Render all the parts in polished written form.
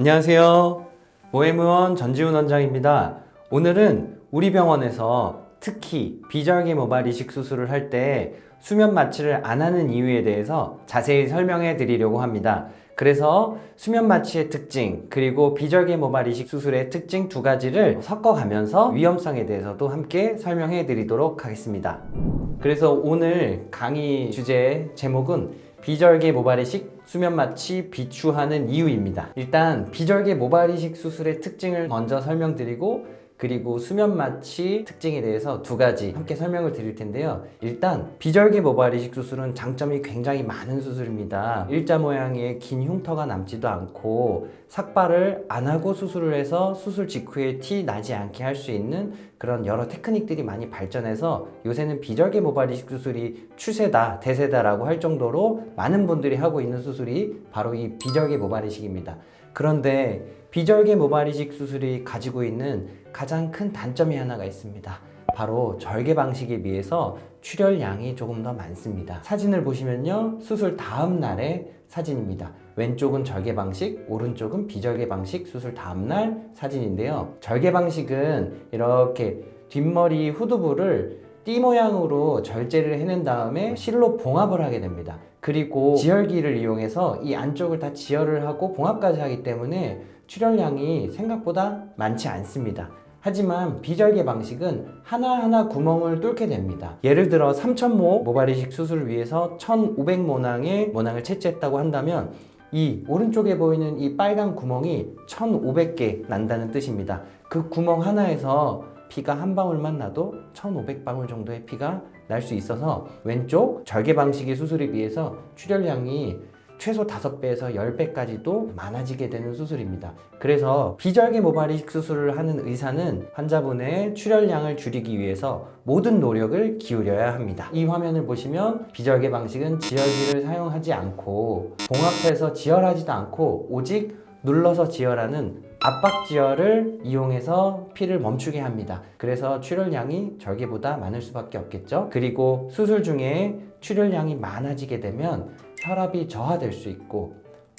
안녕하세요. 모해무원 전지훈 원장입니다. 오늘은 우리 병원에서 특히 비절개 모발 이식 수술을 할 때 수면 마취를 안 하는 이유에 대해서 자세히 설명해 드리려고 합니다. 그래서 수면 마취의 특징 그리고 비절개 모발 이식 수술의 특징 두 가지를 섞어가면서 위험성에 대해서도 함께 설명해 드리도록 하겠습니다. 그래서 오늘 강의 주제 제목은 비절개 모발 이식 수면 마취 비추하는 이유입니다. 일단 비절개 모발 이식 수술의 특징을 먼저 설명드리고 그리고 수면 마취 특징에 대해서 두 가지 함께 설명을 드릴 텐데요. 일단 비절개 모발 이식 수술은 장점이 굉장히 많은 수술입니다. 일자 모양의 긴 흉터가 남지도 않고 삭발을 안 하고 수술을 해서 수술 직후에 티 나지 않게 할 수 있는 그런 여러 테크닉들이 많이 발전해서 요새는 비절개 모발 이식 수술이 추세다, 대세다라고 할 정도로 많은 분들이 하고 있는 수술이 바로 이 비절개 모발 이식입니다. 그런데 비절개 모발 이식 수술이 가지고 있는 가장 큰 단점이 하나가 있습니다. 바로 절개 방식에 비해서 출혈량이 조금 더 많습니다. 사진을 보시면요, 수술 다음 날의 사진입니다. 왼쪽은 절개 방식, 오른쪽은 비절개 방식 수술 다음 날 사진인데요. 절개 방식은 이렇게 뒷머리 후두부를 띠 모양으로 절제를 해낸 다음에 실로 봉합을 하게 됩니다. 그리고 지혈기를 이용해서 이 안쪽을 다 지혈을 하고 봉합까지 하기 때문에 출혈량이 생각보다 많지 않습니다. 하지만 비절개 방식은 하나하나 구멍을 뚫게 됩니다. 예를 들어 3000모 모발 이식 수술을 위해서 1500모낭의 모낭을 채취했다고 한다면 이 오른쪽에 보이는 이 빨간 구멍이 1500개 난다는 뜻입니다. 그 구멍 하나에서 피가 한 방울만 나도 1500방울 정도의 피가 날 수 있어서 왼쪽 절개 방식의 수술에 비해서 출혈량이 최소 5배에서 10배까지도 많아지게 되는 수술입니다. 그래서 비절개 모발 이식 수술을 하는 의사는 환자분의 출혈량을 줄이기 위해서 모든 노력을 기울여야 합니다. 이 화면을 보시면 비절개 방식은 지혈기를 사용하지 않고 봉합해서 지혈하지도 않고 오직 눌러서 지혈하는 압박 지혈을 이용해서 피를 멈추게 합니다. 그래서 출혈량이 절개보다 많을 수밖에 없겠죠. 그리고 수술 중에 출혈량이 많아지게 되면 혈압이 저하될 수 있고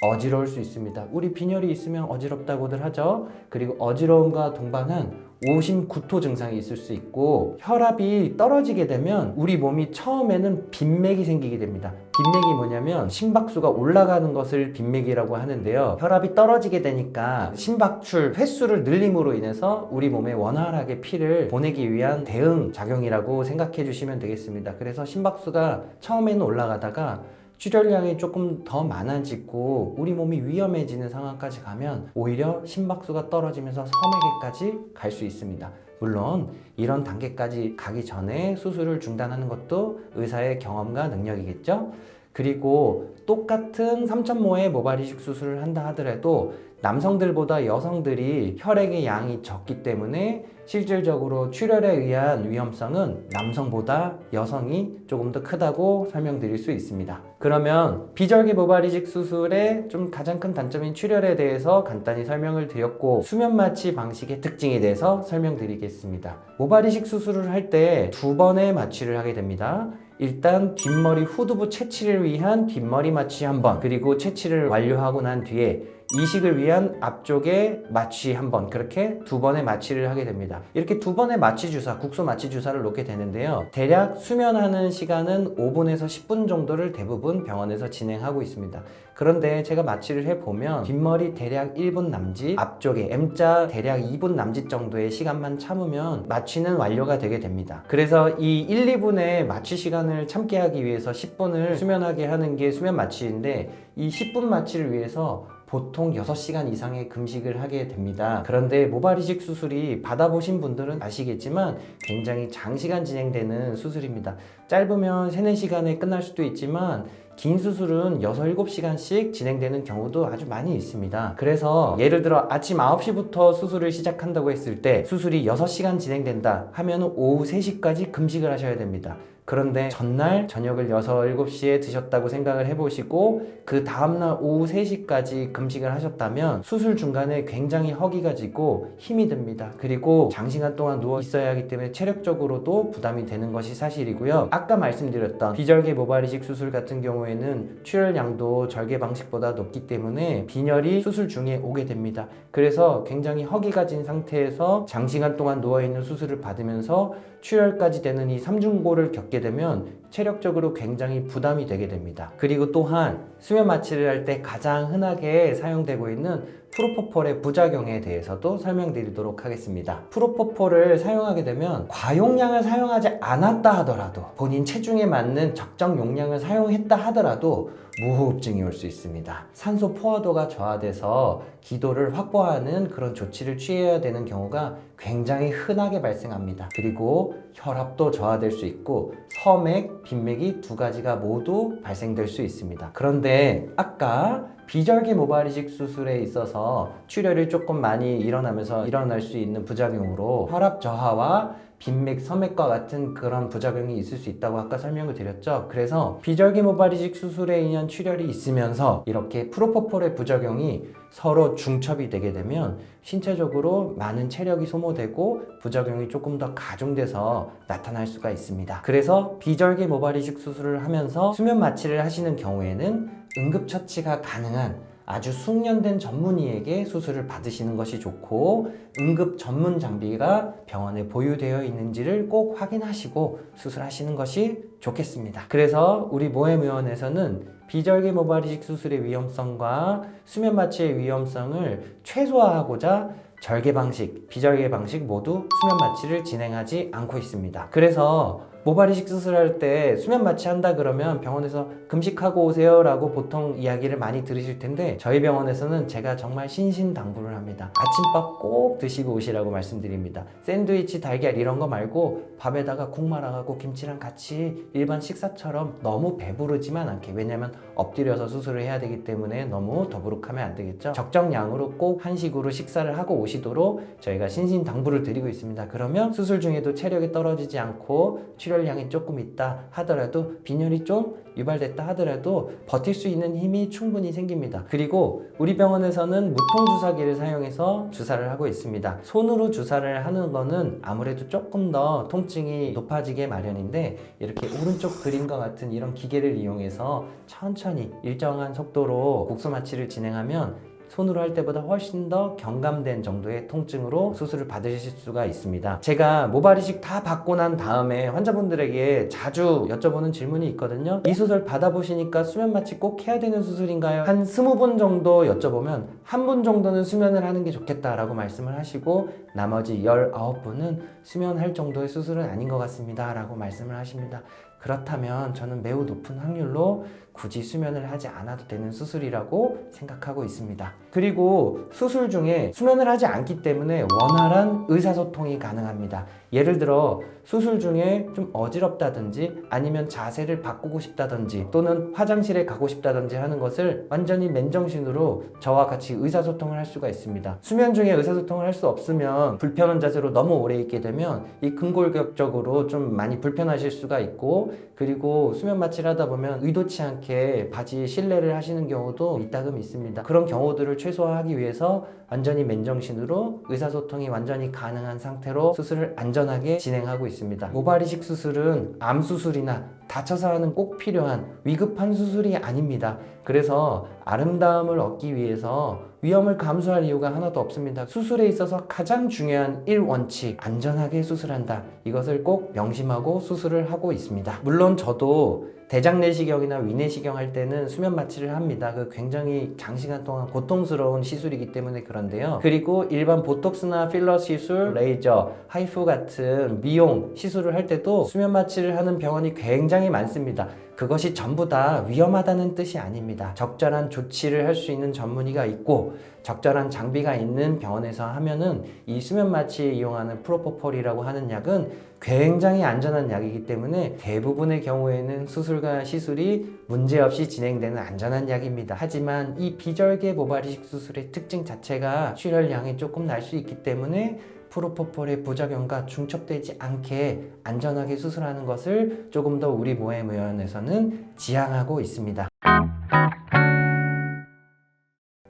어지러울 수 있습니다. 우리 빈혈이 있으면 어지럽다고들 하죠. 그리고 어지러움과 동반한 오심구토 증상이 있을 수 있고 혈압이 떨어지게 되면 우리 몸이 처음에는 빈맥이 생기게 됩니다. 빈맥이 뭐냐면 심박수가 올라가는 것을 빈맥이라고 하는데요. 혈압이 떨어지게 되니까 심박출 횟수를 늘림으로 인해서 우리 몸에 원활하게 피를 보내기 위한 대응 작용이라고 생각해 주시면 되겠습니다. 그래서 심박수가 처음에는 올라가다가 출혈량이 조금 더 많아지고 우리 몸이 위험해지는 상황까지 가면 오히려 심박수가 떨어지면서 섬에게까지 갈 수 있습니다. 물론 이런 단계까지 가기 전에 수술을 중단하는 것도 의사의 경험과 능력이겠죠. 그리고 똑같은 3000모의 모발 이식 수술을 한다 하더라도 남성들보다 여성들이 혈액의 양이 적기 때문에 실질적으로 출혈에 의한 위험성은 남성보다 여성이 조금 더 크다고 설명드릴 수 있습니다. 그러면 비절개 모발 이식 수술의 좀 가장 큰 단점인 출혈에 대해서 간단히 설명을 드렸고 수면 마취 방식의 특징에 대해서 설명드리겠습니다. 모발 이식 수술을 할 때 2번의 마취를 하게 됩니다. 일단 뒷머리 후두부 채취를 위한 뒷머리 마취 한 번, 그리고 채취를 완료하고 난 뒤에 이식을 위한 앞쪽에 마취 한 번, 그렇게 2번의 마취를 하게 됩니다. 이렇게 2번의 마취 주사, 국소 마취 주사를 놓게 되는데요. 대략 수면하는 시간은 5분에서 10분 정도를 대부분 병원에서 진행하고 있습니다. 그런데 제가 마취를 해보면 뒷머리 대략 1분 남짓, 앞쪽에 M자 대략 2분 남짓 정도의 시간만 참으면 마취는 완료가 되게 됩니다. 그래서 이 1, 2분의 마취 시간을 참게 하기 위해서 10분을 수면하게 하는 게 수면 마취인데 이 10분 마취를 위해서 보통 6시간 이상의 금식을 하게 됩니다. 그런데 모발 이식 수술이 받아보신 분들은 아시겠지만 굉장히 장시간 진행되는 수술입니다. 짧으면 3, 4시간에 끝날 수도 있지만 긴 수술은 6, 7시간씩 진행되는 경우도 아주 많이 있습니다. 그래서 예를 들어 아침 9시부터 수술을 시작한다고 했을 때 수술이 6시간 진행된다 하면 오후 3시까지 금식을 하셔야 됩니다. 그런데 전날 저녁을 6, 7시에 드셨다고 생각을 해보시고 그 다음날 오후 3시까지 금식을 하셨다면 수술 중간에 굉장히 허기가 지고 힘이 듭니다. 그리고 장시간 동안 누워 있어야 하기 때문에 체력적으로도 부담이 되는 것이 사실이고요. 아까 말씀드렸던 비절개 모발 이식 수술 같은 경우에는 출혈량도 절개 방식보다 높기 때문에 빈혈이 수술 중에 오게 됩니다. 그래서 굉장히 허기가 진 상태에서 장시간 동안 누워있는 수술을 받으면서 출혈까지 되는 이 삼중고를 겪게 되면 체력적으로 굉장히 부담이 되게 됩니다. 그리고 또한 수면 마취를 할 때 가장 흔하게 사용되고 있는 프로포폴의 부작용에 대해서도 설명드리도록 하겠습니다. 프로포폴을 사용하게 되면 과용량을 사용하지 않았다 하더라도 본인 체중에 맞는 적정 용량을 사용했다 하더라도 무호흡증이 올 수 있습니다. 산소 포화도가 저하돼서 기도를 확보하는 그런 조치를 취해야 되는 경우가 굉장히 흔하게 발생합니다. 그리고 혈압도 저하될 수 있고 서맥, 빈맥이 두 가지가 모두 발생될 수 있습니다. 그런데 아까 비절개 모발 이식 수술에 있어서 출혈이 조금 많이 일어나면서 일어날 수 있는 부작용으로 혈압 저하와 빈맥, 서맥과 같은 그런 부작용이 있을 수 있다고 아까 설명을 드렸죠. 그래서 비절개 모발 이식 수술에 의한 출혈이 있으면서 이렇게 프로포폴의 부작용이 서로 중첩이 되게 되면 신체적으로 많은 체력이 소모되고 부작용이 조금 더 가중돼서 나타날 수가 있습니다. 그래서 비절개 모발 이식 수술을 하면서 수면 마취를 하시는 경우에는 응급처치가 가능한 아주 숙련된 전문의에게 수술을 받으시는 것이 좋고 응급 전문 장비가 병원에 보유되어 있는지를 꼭 확인하시고 수술하시는 것이 좋겠습니다. 그래서 우리 모엠의원에서는 비절개 모발 이식 수술의 위험성과 수면 마취의 위험성을 최소화하고자 절개 방식, 비절개 방식 모두 수면 마취를 진행하지 않고 있습니다. 그래서 모발 이식 수술할 때 수면 마취 한다 그러면 병원에서 금식하고 오세요 라고 보통 이야기를 많이 들으실 텐데 저희 병원에서는 제가 정말 신신당부를 합니다. 아침밥 꼭 드시고 오시라고 말씀드립니다. 샌드위치, 달걀 이런 거 말고 밥에다가 국 말아가고 김치랑 같이 일반 식사처럼 너무 배부르지만 않게, 왜냐면 엎드려서 수술을 해야 되기 때문에 너무 더부룩하면 안 되겠죠. 적정량으로 꼭 한식으로 식사를 하고 오시도록 저희가 신신당부를 드리고 있습니다. 그러면 수술 중에도 체력이 떨어지지 않고 출혈량이 조금 있다 하더라도 빈혈이 좀 유발됐다 하더라도 버틸 수 있는 힘이 충분히 생깁니다. 그리고 우리 병원에서는 무통주사기를 사용해서 주사를 하고 있습니다. 손으로 주사를 하는 거는 아무래도 조금 더 통증이 높아지게 마련인데 이렇게 오른쪽 그림과 같은 이런 기계를 이용해서 천천히 일정한 속도로 국소 마취를 진행하면 손으로 할 때보다 훨씬 더 경감된 정도의 통증으로 수술을 받으실 수가 있습니다. 제가 모발 이식 다 받고 난 다음에 환자분들에게 자주 여쭤보는 질문이 있거든요. 이 수술 받아보시니까 수면 마취 꼭 해야 되는 수술인가요? 한 20분 정도 여쭤보면 한 분 정도는 수면을 하는 게 좋겠다라고 말씀을 하시고 나머지 19분은 수면할 정도의 수술은 아닌 것 같습니다 라고 말씀을 하십니다. 그렇다면 저는 매우 높은 확률로 굳이 수면을 하지 않아도 되는 수술이라고 생각하고 있습니다. 그리고 수술 중에 수면을 하지 않기 때문에 원활한 의사소통이 가능합니다. 예를 들어 수술 중에 좀 어지럽다든지 아니면 자세를 바꾸고 싶다든지 또는 화장실에 가고 싶다든지 하는 것을 완전히 맨정신으로 저와 같이 의사소통을 할 수가 있습니다. 수면 중에 의사소통을 할 수 없으면 불편한 자세로 너무 오래 있게 되면 이 근골격적으로 좀 많이 불편하실 수가 있고, 그리고 수면 마취를 하다 보면 의도치 않게 바지 실내를 하시는 경우도 이따금 있습니다. 그런 경우들을 최소화하기 위해서 완전히 맨정신으로 의사소통이 완전히 가능한 상태로 수술을 안전하게 진행하고 있습니다. 모발 이식 수술은 암 수술이나 다쳐서 하는 꼭 필요한 위급한 수술이 아닙니다. 그래서 아름다움을 얻기 위해서 위험을 감수할 이유가 하나도 없습니다. 수술에 있어서 가장 중요한 1원칙, 안전하게 수술한다. 이것을 꼭 명심하고 수술을 하고 있습니다. 물론 저도 대장 내시경이나 위내시경 할 때는 수면 마취를 합니다. 그 굉장히 장시간 동안 고통스러운 시술이기 때문에 그런데요. 그리고 일반 보톡스나 필러 시술, 레이저, 하이프 같은 미용 시술을 할 때도 수면 마취를 하는 병원이 굉장히 많습니다. 그것이 전부 다 위험하다는 뜻이 아닙니다. 적절한 조치를 할 수 있는 전문의가 있고 적절한 장비가 있는 병원에서 하면은 이 수면 마취에 이용하는 프로포폴이라고 하는 약은 굉장히 안전한 약이기 때문에 대부분의 경우에는 수술과 시술이 문제없이 진행되는 안전한 약입니다. 하지만 이 비절개 모발 이식 수술의 특징 자체가 출혈량이 조금 날 수 있기 때문에 프로포폴의 부작용과 중첩되지 않게 안전하게 수술하는 것을 조금 더 우리 모해무연에서는 지향하고 있습니다.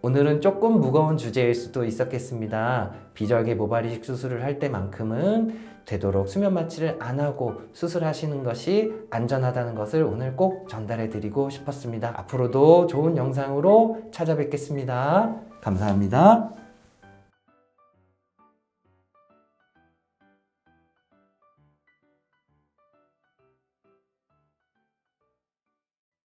오늘은 조금 무거운 주제일 수도 있었겠습니다. 비절개 모발 이식 수술을 할 때만큼은 되도록 수면 마취를 안 하고 수술하시는 것이 안전하다는 것을 오늘 꼭 전달해 드리고 싶었습니다. 앞으로도 좋은 영상으로 찾아뵙겠습니다. 감사합니다.